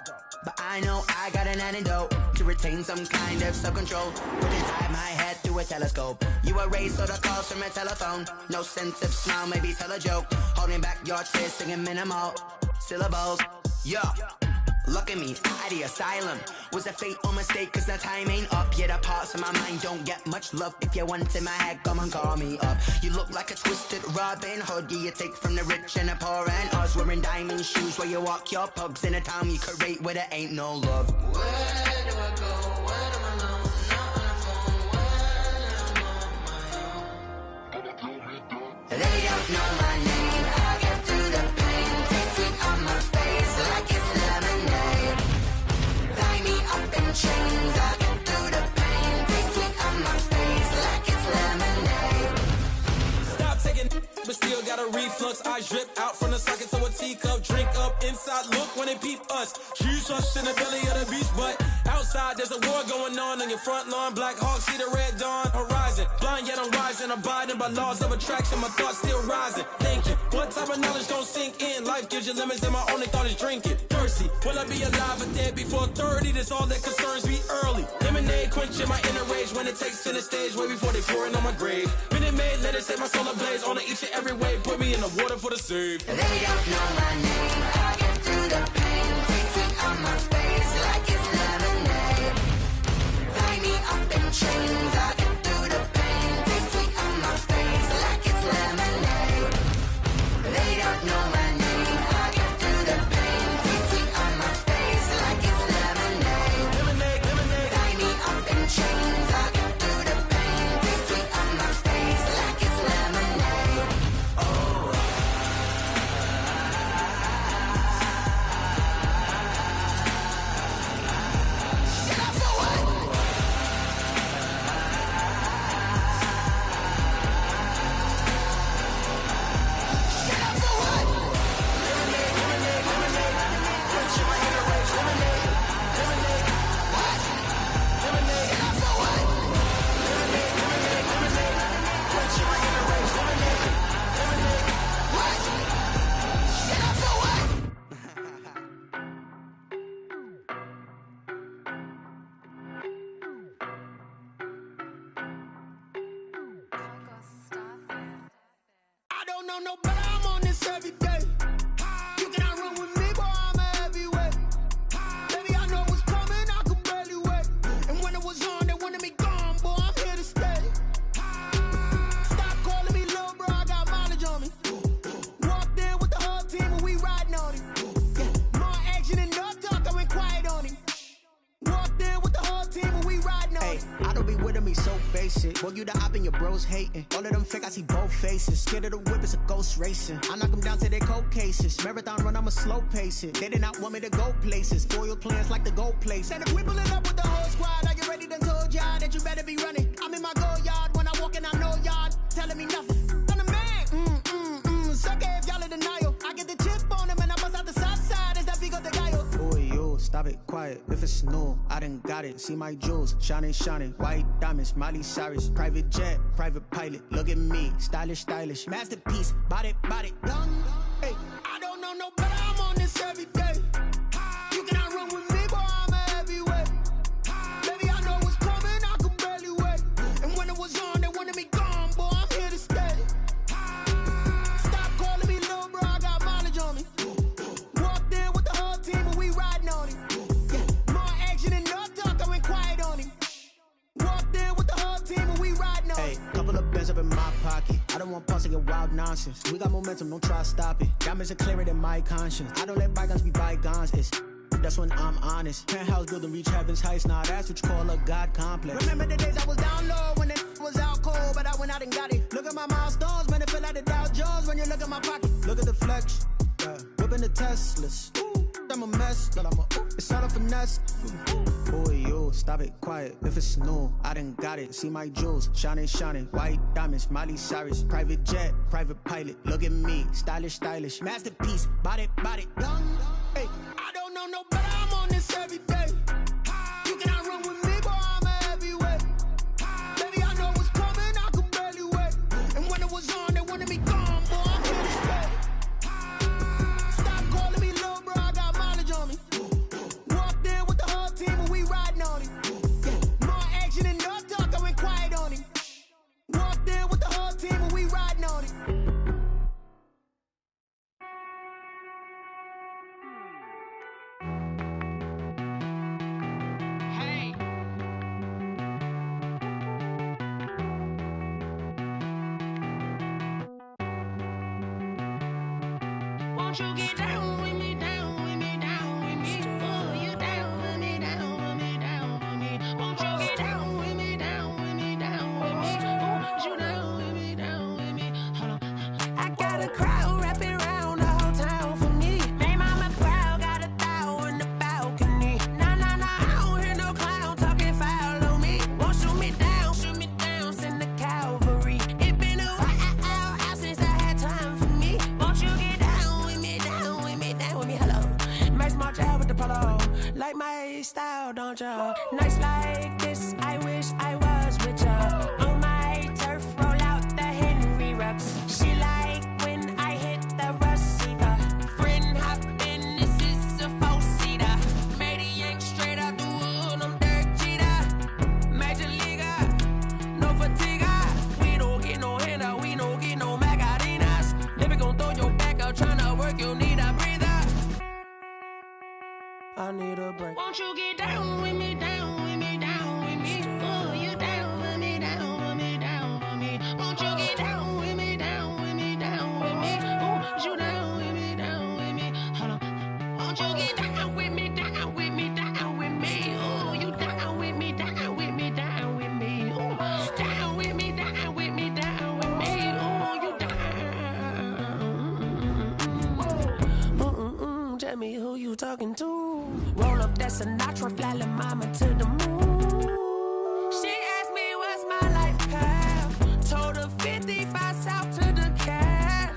but I know I got an antidote to retain some kind of self-control. Put inside my head through a telescope. You erase all the calls from a telephone. No sense of smile, maybe tell a joke. Holding back your tears, singing minimal syllables. Yo, look at me, out the asylum. Was a fate or mistake, cause the time ain't up. Yeah, the parts of my mind don't get much love. If you want in my head, come and call me up. You look like a twisted Robin Hood. Yeah, you take from the rich and the poor and us. Wearing diamond shoes where you walk your pugs in a town you create where there ain't no love. Where do I go? Where do I know? don't know my name. I get through the pain. Taste sweet on my face like it's lemonade. Tie me up in chains. I get through the pain. Taste sweet on my face like it's lemonade. Stop taking, but still got a reflux. I drip out from the socket to a teacup. Drink up inside, look when they peep us. Jesus in the belly of the beast, but outside there's a war going on your front lawn. Black Hawk, see the red dawn horizon. Blind yet I'm rising, abiding by laws of attraction. My thoughts still rising, thinking what type of knowledge gon' sink in? Life gives you limits and my only thought is drinking. Thirsty, will I be alive or dead before 30? That's all that concerns me early. Lemonade quenching my inner rage when it takes to the stage way before they pouring on my grave. Minute Maid, let it set my soul ablaze on each and every way. Put me in the water for the save. They don't know my name. I get through the pain. Taste sweet on my face like it's lemonade. Tie me up in chains. I get through the pain. Taste sweet on my face like it's lemonade. They don't know my name. I get through the pain. Taste sweet on my face like it's lemonade. Lemonade, lemonade. Tie me up in chains. I get through the pain. Taste sweet on my face like it's lemonade. I don't know no better, I'm on this every day. You cannot run with me, boy, I'm a heavyweight. Baby, I know what's coming, I could barely wait. And when it was on, they wanted me gone, boy, I'm here to stay. Stop calling me little bro, I got mileage on me. Walked in with the whole team and we riding on it. Yeah, more action and no talk, I went quiet on him. Walked in with the whole team and we riding on it. I don't be with me so basic. Boy, you the op and your bros hating. All of them fake, I see both faces. Scared of the whip, it's a ghost racing. I knock them down to their cold cases. Marathon run, I'ma slow pace it. They did not want me to go places. Foil plans like the gold place. And if we pulling up with the whole squad, I get ready done told y'all that you better be running. I'm in my go yard when I walk in, I know y'all telling me nothing. I'm the man, suck it if y'all in denial. I get the chip on them and I bust out the south side. Is that Vigo de Gallo? Boy, yo, stop it, quiet. If it's new, I done got it. See my jewels, shining, shining. White diamonds, Miley Cyrus. Private jet, private pilot. Look at me, stylish, stylish. Masterpiece, body, done. Hey, I don't know no better, I'm on this every day. You cannot run with me, boy, I'm a heavyweight. Baby, I know what's coming, I could barely wait. And when it was on, they wanted me gone, boy, I'm here to stay. Stop calling me little bro, I got mileage on me. Walked in with the whole team and we riding on it. Yeah, more action and no talk, I went quiet on him. Walked in with the whole team and we riding on it. hey, couple of bands up in my pocket. I don't want pulse to get wild nonsense. We got momentum, don't try to stop it. Diamonds are clearer than my conscience. I don't let bygones be bygones. It's that's when I'm honest. Penthouse building reach heaven's heights. Nah, that's what you call a God complex. Remember the days I was down low when it was out cold, but I went out and got it. Look at my milestones, man, it feel like the Dow Jones when you look at my pocket. Look at the flex, whipping the Teslas. Ooh, I'm a mess, but it's all a finesse. Boy, yo, stop it, quiet. If it's new, I done got it. See my jewels, shining, shining. White diamonds, Miley Cyrus. Private jet, private pilot. Look at me, stylish, stylish. Masterpiece, body, done. Hey, I don't know no better, I'm on this every day. You cannot run with me, boy, I'm a heavyweight. Baby, I know what's coming, I could barely wait. And when it was on, they wanted me gone, boy, I'm here to stay. Stop calling me little bro, I got mileage on me. Walked in with the whole team and we riding on it. Yeah, more action and no talk, I went quiet on him. Walked in with the whole team and we riding on it. Won't you get down with me, down with me, down with me? Oh, you down with me, down with me, down with me. Won't you get down with me, down with me, down with me? Oh, you down with me, down with me? Hold on. I got like my style, don't ya? Nights like this, I wish I was with ya. On my turf, roll out the Henry rocks. She like when I hit the receiver. Friend hop in, this is a four-seater. Made a yank straight out the wood, I'm Derek Jeter. Major leaguer, no fatigue. We don't get no handout, we don't get no Macarinas. Never gon' throw your back out, tryna work, you need a breather. I need a break. Won't you get down with me, down with me, down with me? Oh, you down with me, down with me, down with me. Won't you get down with me, down with me, down with me? Oh, you down with me, down with me. Hold on. Won't you get down with me, down with me, down with me? Oh, you down with me, down with me, down with me. Oh, down with me, down with me, down with me. Oh, you down. Tell me who you talking to. Roll up that Sinatra, fly la mama to the moon. She asked me what's my life path. Told her 55 south to the cash.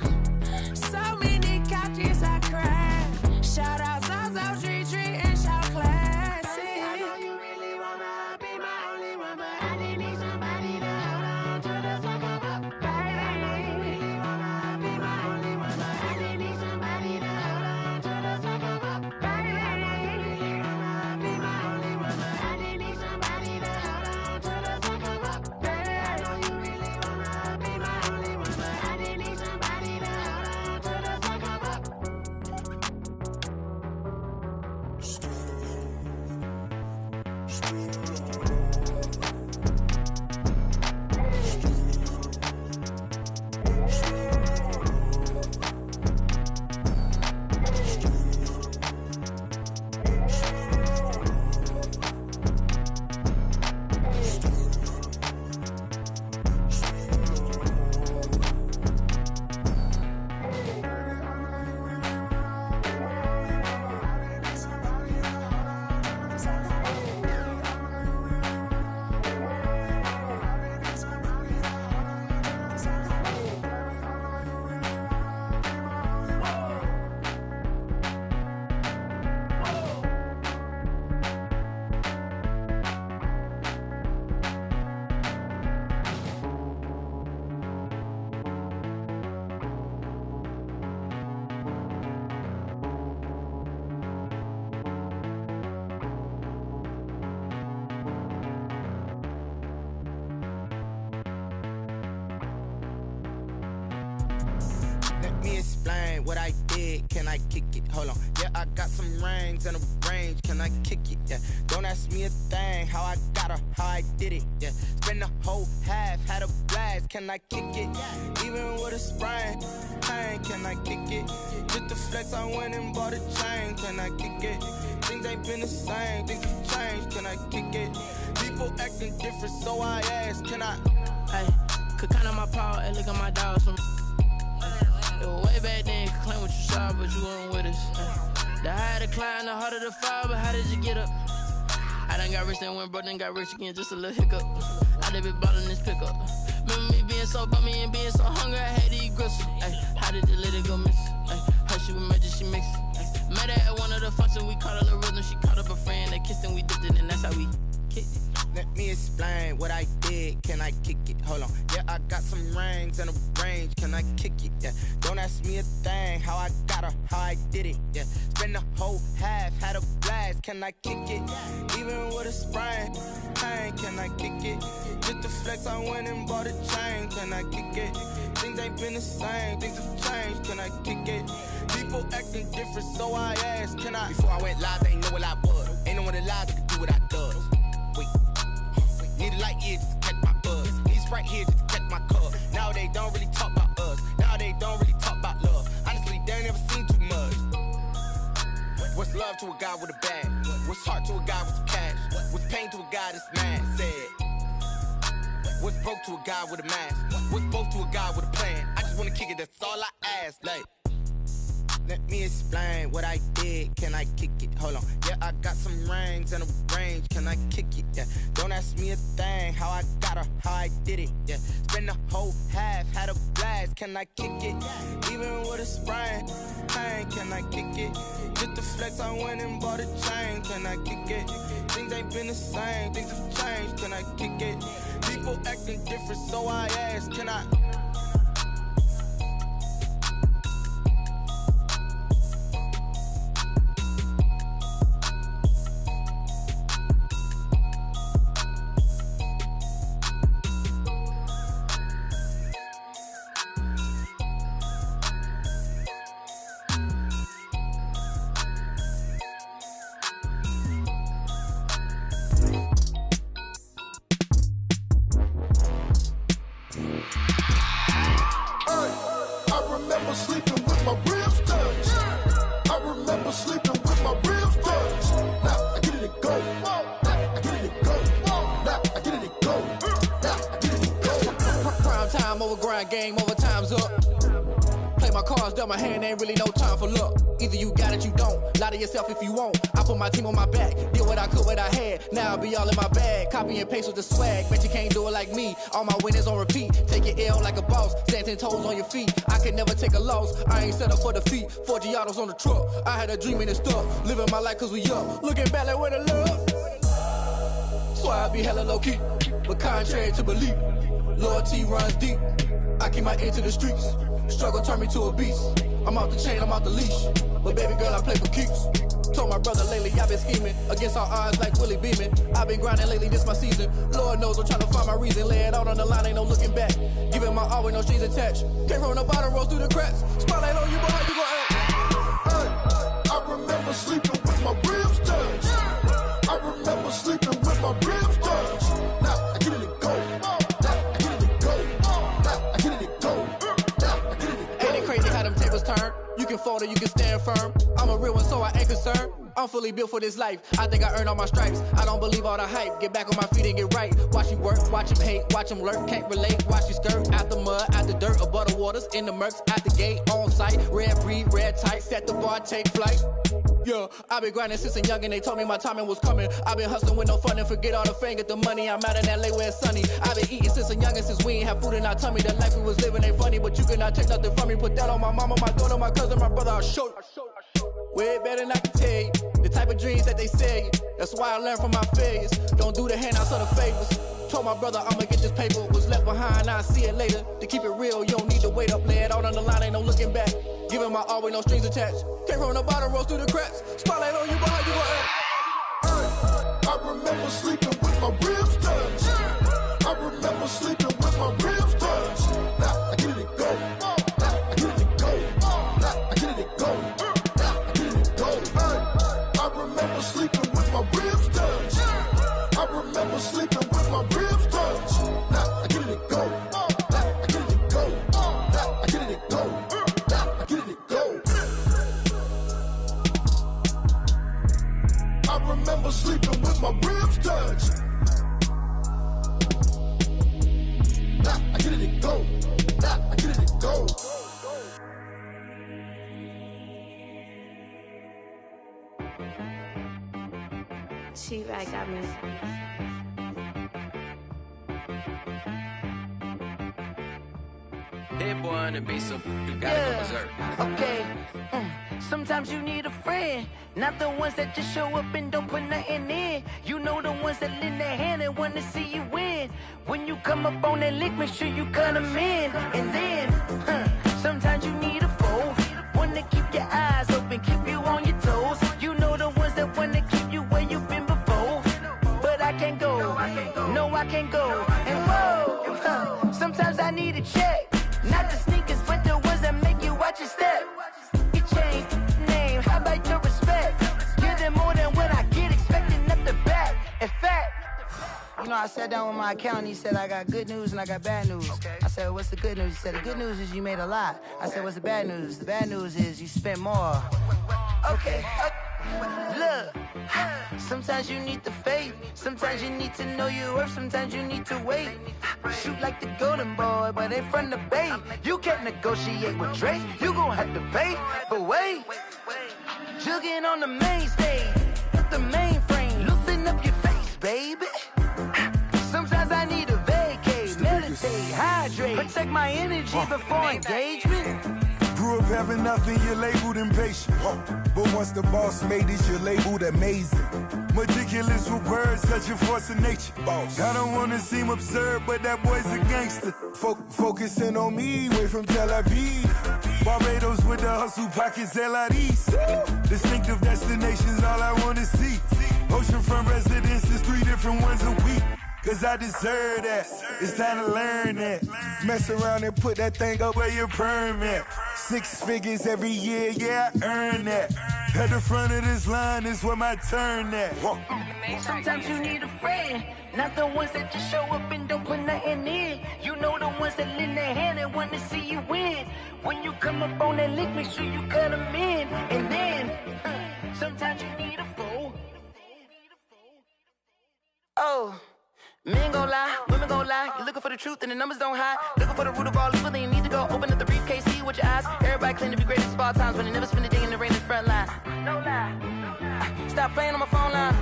So many couches I crashed. Shout out Zaza, Tree Tree, and shout classic. I know you really wanna be my only one, but I didn't need somebody to hold on to the sucker up. Baby, I know you really wanna be my only one, but I didn't need somebody to hold on to the sucker up. Baby, I know you really wanna be my only one, but I didn't need somebody to hold on to the sucker up. Baby, I know you really wanna be my only one, but I didn't need somebody to hold on to the sucker up. Let me explain what I did. Can I kick it? Hold on. Yeah, I got some rings and a range. Can I kick it? Yeah. Don't ask me a thing. How I got her, how I did it. Yeah. Spend the whole half, had a blast. Can I kick it? Even with a sprain. Pain, can I kick it? Just the flex, I went and bought a chain. Can I kick it? Things ain't been the same. Things have changed. Can I kick it? People acting different, so I ask. Can I? Hey, could count on my power and look at my dogs from. Way back then, you could claim what you saw, but you weren't with us. The higher the climb, the harder the fall, but how did you get up? I done got rich, then went broke, then got rich again, just a little hiccup. I done been ballin' this pickup. Remember me being so bummy and being so hungry, I had to eat gristle. Ay, how did the lady go miss? Ay, how she was magic, she mixed. Met her at one of the functions, we caught a little rhythm, she caught up a friend, they kissed and we dipped it, and that's how we kicked it. Let me explain what I did. Can I kick it? Hold on. Yeah, I got some rings and a range. Can I kick it? Yeah. Don't ask me a thing. How I got her, how I did it. Yeah. Spend the whole half, had a blast. Can I kick it? Even with a sprain. Pain, can I kick it? Just the flex, I went and bought a chain. Can I kick it? Things ain't been the same. Things have changed. Can I kick it? People acting different, so I asked. Can I? Before I went live, they ain't know what I was. Ain't no one alive that could do what I does. Wait. Need a light ear just to catch my buzz. Need Sprite here just to catch my cup. Now they don't really talk about us. Now they don't really talk about love. Honestly, they ain't never seen too much. What's love to a guy with a bag? What's heart to a guy with some cash? What's pain to a guy that's mad? Said. What's broke to a guy with a mask? What's both to a guy with a plan? I just wanna kick it, that's all I ask. Like, let me explain what I did. Can I kick it? Hold on. Yeah, I got some rings and a range. change? Can I kick it? Yeah. Don't ask me a thing. How I got her, how I did it. Yeah. Spend the whole half, had a blast. Can I kick it? Even with a sprain, pain. Can I kick it? Just to flex, I went and bought a chain. Can I kick it? Things ain't been the same. Things have changed. Can I kick it? People acting different, so I ask. Can I? Game over, time's up. Play my cards, dealt my hand, ain't really no time for luck. Either you got it, you don't. Lie to yourself if you won't. I put my team on my back, did what I could, what I had. Now I'll be all in my bag. Copy and paste with the swag. Bet you can't do it like me. All my winners on repeat. Take your L like a boss. Stand 10 toes on your feet. I can never take a loss. I ain't set up for defeat. 4 Giottos on the truck. I had a dream and it's stuck. Living my life cause we up. Looking back like where the love. So I be hella low key. But contrary to belief, loyalty runs deep. I keep my ear to the streets. Struggle turned me to a beast. I'm out the chain, I'm out the leash. But baby girl, I play for keeps. Told my brother lately, I've been scheming. Against all odds like Willie Beeman. I've been grinding lately, this my season. Lord knows I'm trying to find my reason. Lay it out on the line, ain't no looking back. Giving my all with no strings attached. Came from the bottom, rose through the cracks. Spotlight on you, boy, how you gon' act? I remember sleeping with my ribs touched. I remember sleeping with my ribs touched. Now I get it to go. Turn. You can fold or you can stand firm. I'm a real one, so I ain't concerned. I'm fully built for this life. I think I earned all my stripes. I don't believe all the hype. Get back on my feet and get right. Watch you work, watch him hate, watch him lurk. Can't relate, watch you skirt. Out the mud, out the dirt, above the waters, in the murks, out the gate, on site. Red breed, red tight, set the bar, take flight. Yeah, I been grinding since a young and they told me my timing was coming. I been hustling with no fun and forget all the fame, get the money. I'm out in LA where it's sunny. I been eating since a young and since we ain't have food in our tummy. The life we was living ain't funny, but you cannot take nothing from me. Put that on my mama, my daughter, my cousin, my brother, I'll show you. Way better than I can tell you. The type of dreams that they sell you. That's why I learned from my failures. Don't do the handouts or the favors. Told my brother I'ma get this paper. Was left behind, I'll see it later. To keep it real, you don't need to wait up. Lay it out on the line, ain't no looking back. Giving my all with no strings attached. Came from the bottom, rose through the cracks. Spotlight on you, boy, how you gon' act? I remember sleeping with my ribs touched. I remember sleeping with my ribs touched. Now I get it to go. Now I get it to go. Now I get it to go. Now I get it to go. I remember sleeping with my ribs touched. I remember sleeping with my ribs touched. Now I get it to go. Now I get it to go. Now I get it to go. Now I get it to go. I remember sleeping with my ribs touched. Now I get it to go. Now I get it to go. T-Rag got me. That boy on the beat, so you gotta go berserk. Okay. Sometimes you need a friend, not the ones that just show up and don't put nothing in. You know the ones that lend their hand and want to see you win. When you come up on that lick, make sure you cut them in. And then, sometimes you need a foe, one to keep your eyes open, keep you on your toes. You know the ones that want to keep you where you've been before. But I can't go, no I can't go. And whoa, sometimes I need a check. Not the sneakers, but the ones that make you watch your step. You change name, how about your respect? Give them more than what I get, expecting nothing back. In fact, you know, I sat down with my accountant, he said, I got good news and I got bad news. I said, what's the good news? He said, the good news is you made a lot. I said, what's the bad news? The bad news is you spent more. Okay. Look, sometimes you need the faith, sometimes you need to know your worth, sometimes you need to wait. Shoot like the golden boy, but ain't from the bay. You can't negotiate with Drake, you gon' have to pay. But wait, jugging on the main stage, the mainframe, loosen up your face. Protect my energy before engagement. Grew up having nothing, you're labeled impatient. But once the boss made it, you're labeled amazing. Meticulous with words, such a force of nature. I don't wanna seem absurd, but that boy's a gangster. Focusing on me, way from Tel Aviv. Barbados with the hustle pockets, LIDs. Distinctive destinations, all I wanna see. Oceanfront residences, 3 different ones a week. Cause I deserve that, it's time to learn that. Mess around and put that thing up where your permit. 6 figures every year, yeah, I earn that. At the front of this line is where my turn at. Sometimes you need a friend, not the ones that just show up and don't put nothing in. You know the ones that lend their hand and want to see you win. When you come up on that lick, make sure you cut them in. And then, sometimes you need a fool. Oh. Men gon' lie, women gon' lie. You're looking for the truth and the numbers don't hide. Looking for the root of all evil, then you need to go open up the briefcase, see with your eyes. Everybody claim to be greatest of all times, but they never spend a day in the rain in the front line. No lie. Stop playing on my phone line.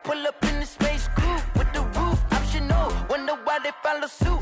Pull up in the space coupe with the roof optional. Wonder why they follow suit.